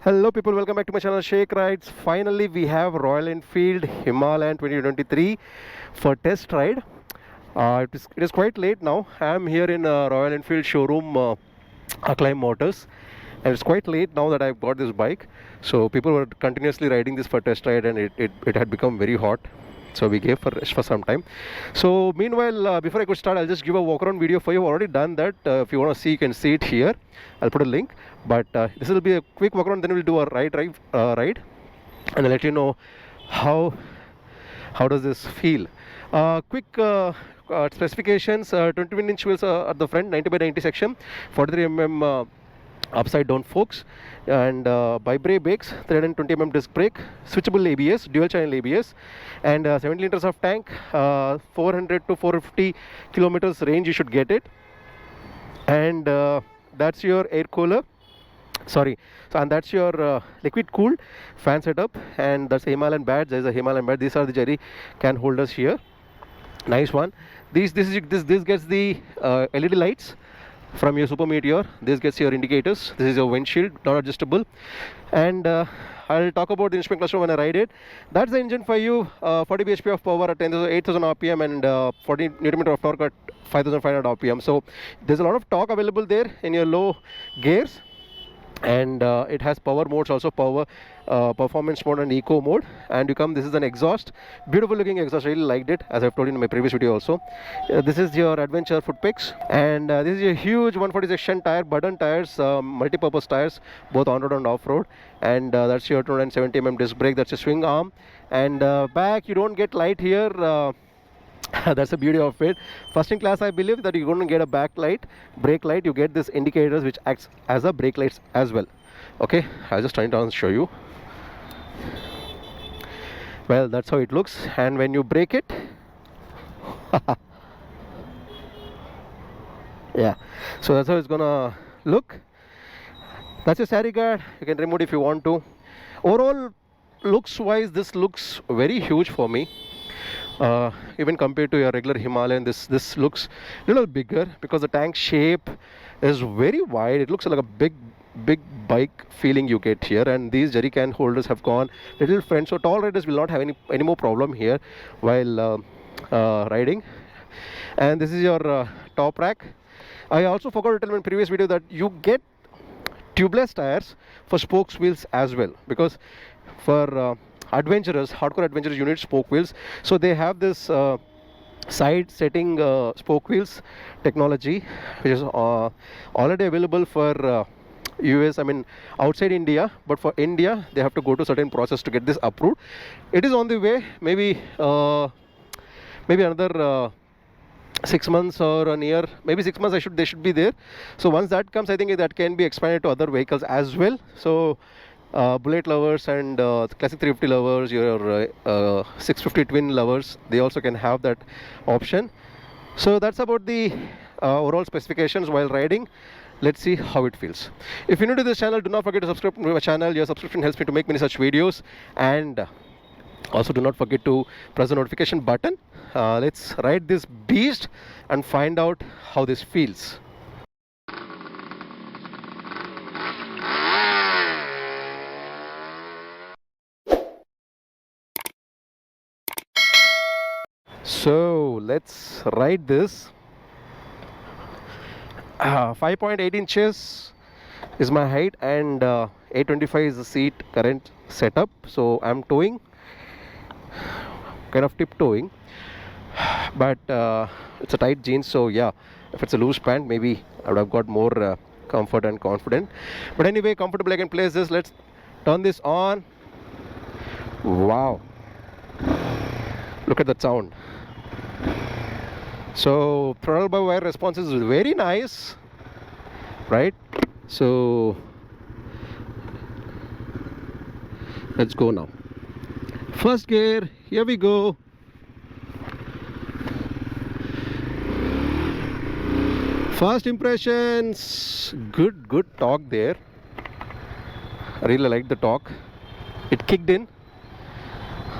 Hello people, welcome back to my channel Shake Rides. Finally we have Royal Enfield Himalayan 2023 for test ride. It is quite late now. I am here in Royal Enfield showroom, Acclaim Motors, and it's quite late now that I've got this bike. So people were continuously riding this for test ride, and it had become very hot. So we gave for rest for some time. So meanwhile, before I could start, I'll just give a walk around video for you. I've already done that. If you want to see, you can see it here. I'll put a link. But this will be a quick walk around. Then we'll do a ride, and I'll let you know how does this feel. Quick specifications: 21-inch wheels at the front, 90 by 90 section, 43 mm. Upside down forks, and bi-brake brakes, 320 mm disc brake, switchable ABS, dual channel ABS, and 70 liters of tank, 400 to 450 kilometers range you should get it. And that's your air cooler, and that's your liquid cooled fan setup, and that's a Himalayan badge. There's a Himalayan badge. These are the jerry can holders here. Nice one. This gets the LED lights from your super meteor. This gets your indicators. This is your windshield, not adjustable. And I'll talk about the instrument cluster when I ride it. That's the engine for you. 40 bhp of power at 8,000 rpm, and 40 newton meter of torque at 5,500 rpm. So there's a lot of torque available there in your low gears. And it has power modes also, performance mode and eco mode. And this is an exhaust, beautiful looking exhaust. Really liked it, as I've told you in my previous video also. This is your adventure foot pegs, and this is a huge 140 section tire, button tires, multi-purpose tires, both on-road and off-road. And that's your 270 mm disc brake. That's a swing arm. And back, you don't get light here. That's the beauty of it. First in class, I believe that you're going to get a backlight, brake light. You get this indicators which acts as a brake lights as well. Okay, I'll just try to show you. Well, that's how it looks. And when you brake it, yeah, so that's how it's gonna look. That's your sari guard. You can remove it if you want to. Overall, looks wise, this looks very huge for me. Even compared to your regular Himalayan, this looks a little bigger because the tank shape is very wide. It looks like a big bike feeling you get here. And these jerry can holders have gone little front, so tall riders will not have any more problem here while riding. And this is your top rack. I also forgot to tell in previous video that you get tubeless tires for spokes wheels as well, because for hardcore adventurers, you need spoke wheels. So they have this side setting spoke wheels technology, which is already available for US, I mean outside India, but for India they have to go to certain process to get this approved. It is on the way. Maybe another 6 months or a year, maybe 6 months they should be there. So once that comes, I think that can be expanded to other vehicles as well. So bullet lovers and classic 350 lovers, your 650 twin lovers, they also can have that option. So that's about the overall specifications while riding. Let's see how it feels. If you're new to this channel, do not forget to subscribe to my channel. Your subscription helps me to make many such videos. And also do not forget to press the notification button. Let's ride this beast and find out how this feels. So let's ride this. 5.8 inches is my height, and 825 is the seat current setup. So I'm towing, kind of tiptoeing, but it's a tight jeans. So yeah, if it's a loose pant, maybe I would have got more comfort and confident. But anyway, comfortable. I can place this. Let's turn this on. Wow, look at that sound. So throttle by wire response is very nice, right? So let's go now. First gear, here we go. First impressions, good torque there. I really like the torque. It kicked in.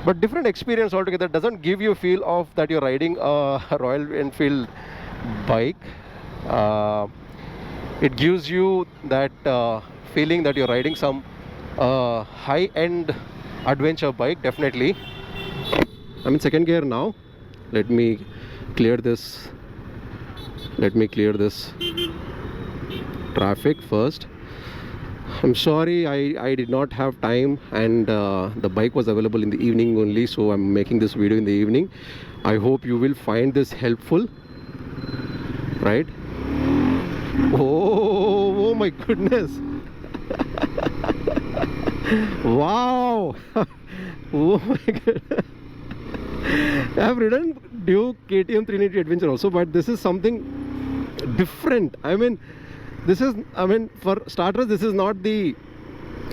But different experience altogether. Doesn't give you a feel of that you're riding a Royal Enfield bike. It gives you that feeling that you're riding some high-end adventure bike, definitely. I'm in second gear now. Let me clear this. Let me clear this traffic first. I'm sorry, I did not have time, and the bike was available in the evening only, so I'm making this video in the evening. I hope you will find this helpful, right? Oh my goodness. Wow. Oh my goodness. I've ridden Duke KTM 390 Adventure also, but this is something different. I mean, for starters, this is not the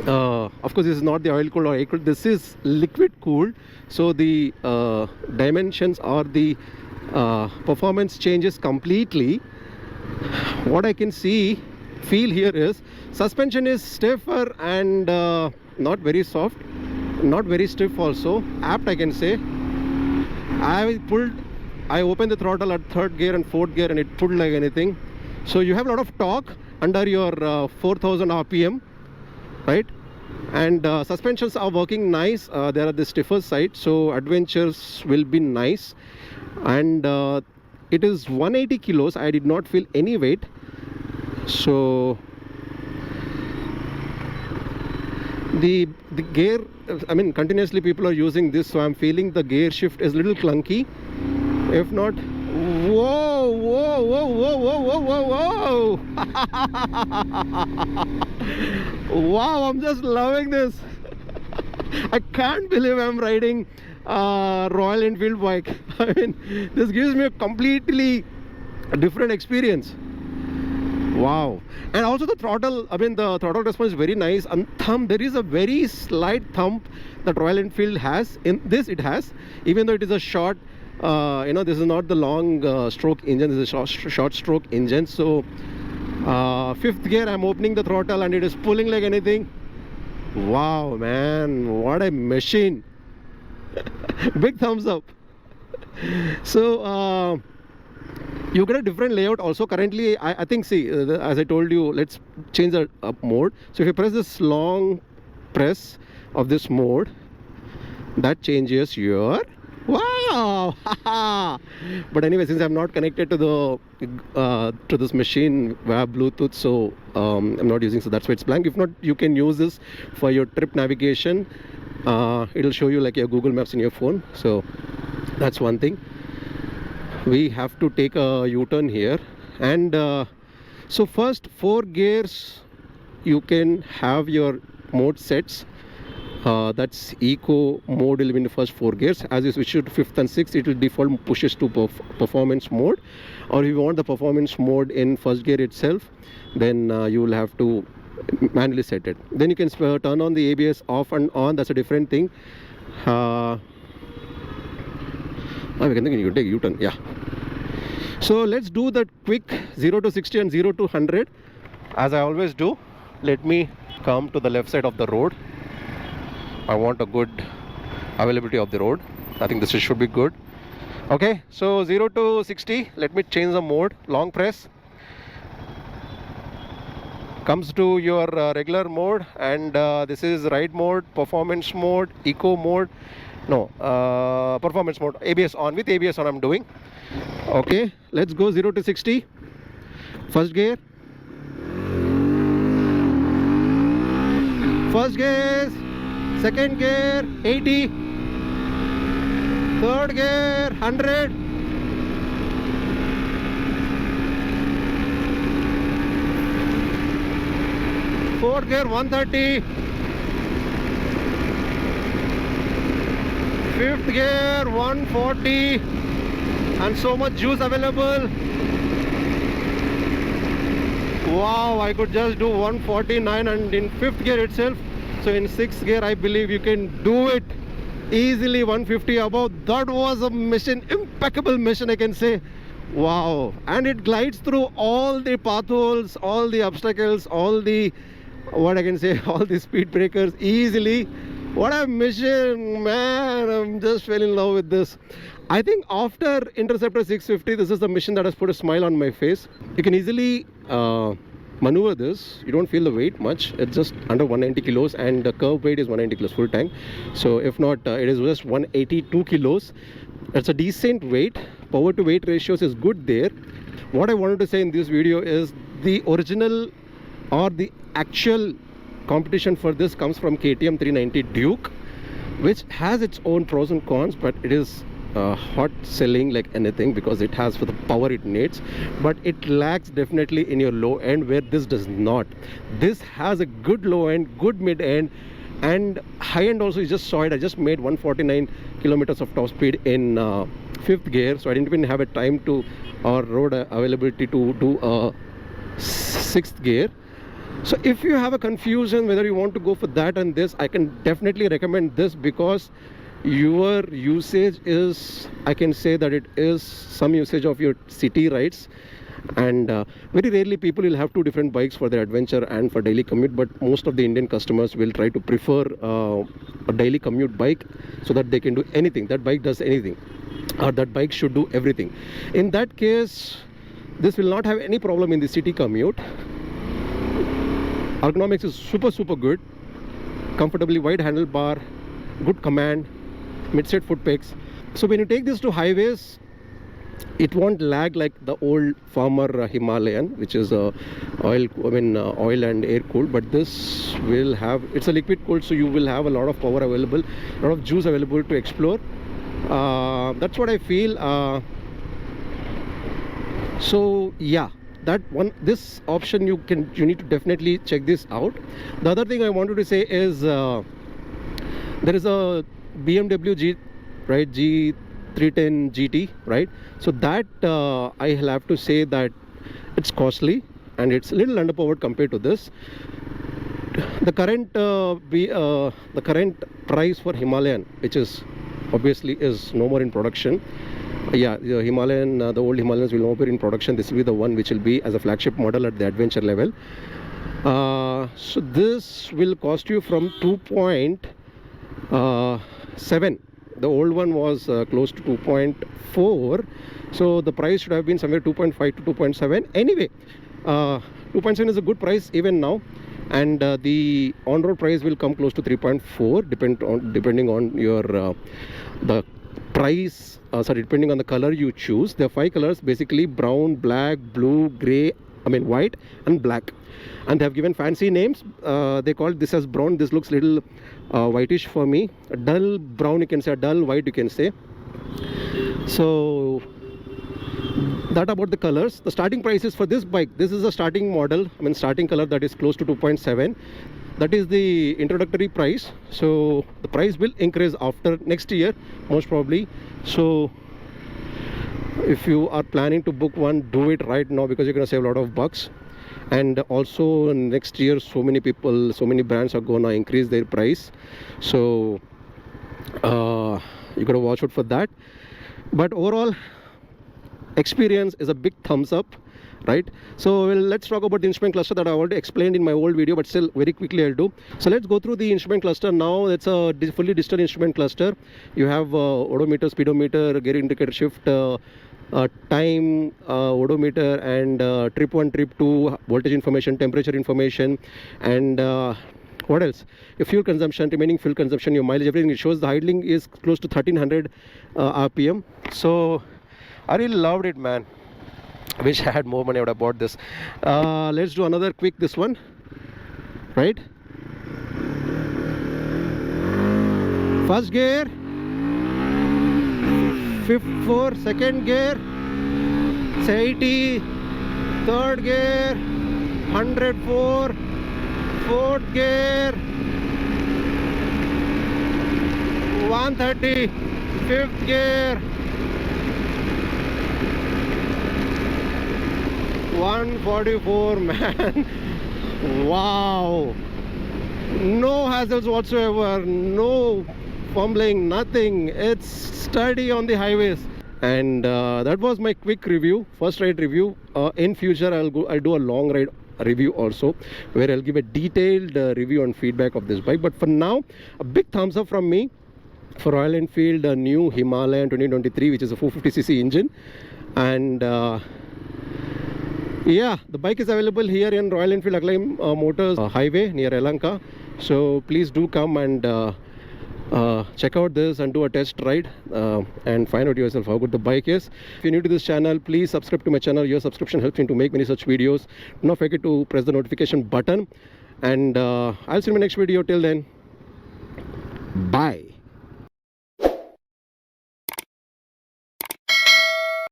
of course this is not the oil cooled or air cooled. This is liquid cooled, so the dimensions or the performance changes completely. What I can feel here is suspension is stiffer and not very soft, not very stiff also, apt I can say. I opened the throttle at third gear and fourth gear and it pulled like anything. So you have a lot of torque under your 4000 RPM, right? And suspensions are working nice. They are the stiffer side, so adventures will be nice. And it is 180 kilos. I did not feel any weight. So the gear, I mean, continuously people are using this, so I'm feeling the gear shift is a little clunky. If not, whoa, whoa, whoa, whoa, whoa, whoa, whoa, whoa. Wow, I'm just loving this. I can't believe I'm riding Royal Enfield bike. I mean, this gives me a completely different experience. Wow. And also the throttle, I mean, the throttle response is very nice. And thumb, there is a very slight thump that Royal Enfield has. In this it has, even though it is a short, you know, this is not the long stroke engine, this is a short stroke engine. So fifth gear, I'm opening the throttle and it is pulling like anything. Wow, man, what a machine. Big thumbs up. So you get a different layout also. Currently I think, see, as I told you, let's change the mode. So if you press this long press of this mode, that changes your, wow. But anyway, since I'm not connected to the to this machine via Bluetooth, so I'm not using, so that's why it's blank. If not, you can use this for your trip navigation. It'll show you like your Google Maps in your phone. So that's one thing. We have to take a U-turn here, and so first 4 gears you can have your mode sets. That's eco mode will be in the first 4 gears. As you switch to 5th and 6th, it will default pushes to performance mode. Or if you want the performance mode in first gear itself, then you will have to manually set it. Then you can turn on the ABS off and on. That's a different thing. We can think you take U-turn, yeah. So let's do that quick 0 to 60 and 0 to 100. As I always do, let me come to the left side of the road. I want a good availability of the road. I think this should be good. Okay, so 0 to 60, let me change the mode. Long press. Comes to your regular mode, and this is ride mode, performance mode, eco mode. No, performance mode, ABS on. With ABS on I'm doing. Okay, let's go 0 to 60. First gear. First gear. Second gear 80. Third gear 100. Fourth gear 130. Fifth gear 140. And so much juice available. Wow, I could just do 149 and in 5th gear itself. So in 6th gear I believe you can do it easily 150 above. That was a mission, impeccable mission I can say. Wow. And it glides through all the potholes, all the obstacles, all the, what I can say, all the speed breakers easily. What a mission, man. I'm just fell in love with this. I think after Interceptor 650, this is the mission that has put a smile on my face. You can easily maneuver this, you don't feel the weight much. It's just under 190 kilos, and the curb weight is 190 kilos full tank. So if not, it is just 182 kilos. It's a decent weight. Power to weight ratios is good there. What I wanted to say in this video is the original or the actual competition for this comes from KTM 390 Duke, which has its own pros and cons, but it is hot selling like anything because it has for the power it needs, but it lacks definitely in your low end, where this does not. This has a good low end, good mid end, and high end also. You just saw it. I just made 149 kilometers of top speed in 5th gear, so I didn't even have a time to or road availability to do a 6th gear. So if you have a confusion whether you want to go for that and this, I can definitely recommend this, because your usage is, I can say that it is some usage of your city rides, and very rarely people will have two different bikes for their adventure and for daily commute, but most of the Indian customers will try to prefer a daily commute bike, so that they can do anything. That bike does anything, or that bike should do everything. In that case, this will not have any problem in the city commute. Ergonomics is super good. Comfortably wide handlebar, good command, mid-set foot pegs. So when you take this to highways, it won't lag like the old farmer Himalayan, which is oil and air cooled. But this will have, it's a liquid cooled, so you will have a lot of power available, a lot of juice available to explore. That's what I feel. So yeah, that one, this option you need to definitely check this out. The other thing I wanted to say is there is a BMW G310 GT, right? So that I'll have to say that it's costly and it's a little underpowered compared to this. The current the current price for Himalayan, which is obviously is no more in production. Yeah, the Himalayan, the old Himalayans will not be in production. This will be the one which will be as a flagship model at the adventure level. So this will cost you from 2.7. The old one was close to 2.4. So the price should have been somewhere 2.5 to 2.7. Anyway, 2.7 is a good price even now, and the on-road price will come close to 3.4, depending on your the price. Depending on the color you choose. There are 5 colors basically: brown, black, blue, gray, white and black, and they have given fancy names. They call this as brown. This looks little whitish for me. A dull brown you can say, a dull white you can say. So that about the colors. The starting prices for this bike, this is a starting model, starting color, that is close to 2.7. That is the introductory price. So the price will increase after next year most probably. So if you are planning to book one, do it right now, because you're going to save a lot of bucks. And also next year, so many people, so many brands are gonna increase their price, so you gotta watch out for that. But overall experience is a big thumbs up, right? So let's talk about the instrument cluster that I already explained in my old video, but still very quickly I'll do. So let's go through the instrument cluster now. It's a fully digital instrument cluster. You have odometer, speedometer, gear indicator, shift, time, odometer, and trip 1, trip 2, voltage information, temperature information, and what else? Your fuel consumption, remaining fuel consumption, your mileage, everything. It shows the idling is close to 1300 RPM. So I really loved it, man. I wish I had more money, I would have bought this. Let's do another quick, this one, right? First gear, 4, second gear, 80, third gear, 104, fourth gear, 130, fifth gear, 144, man. Wow. No hassles whatsoever, no fumbling, nothing. It's sturdy on the highways. And that was my quick review, first ride review. In future I'll do a long ride review also, where I'll give a detailed review and feedback of this bike. But for now, a big thumbs up from me for Royal Enfield new Himalayan 2023, which is a 450cc engine. And Yeah, the bike is available here in Royal Enfield Motors Highway near Elanka. So please do come and check out this and do a test ride and find out yourself how good the bike is. If you're new to this channel, please subscribe to my channel. Your subscription helps me to make many such videos. Do not forget to press the notification button, and I'll see you in my next video. Till then, bye.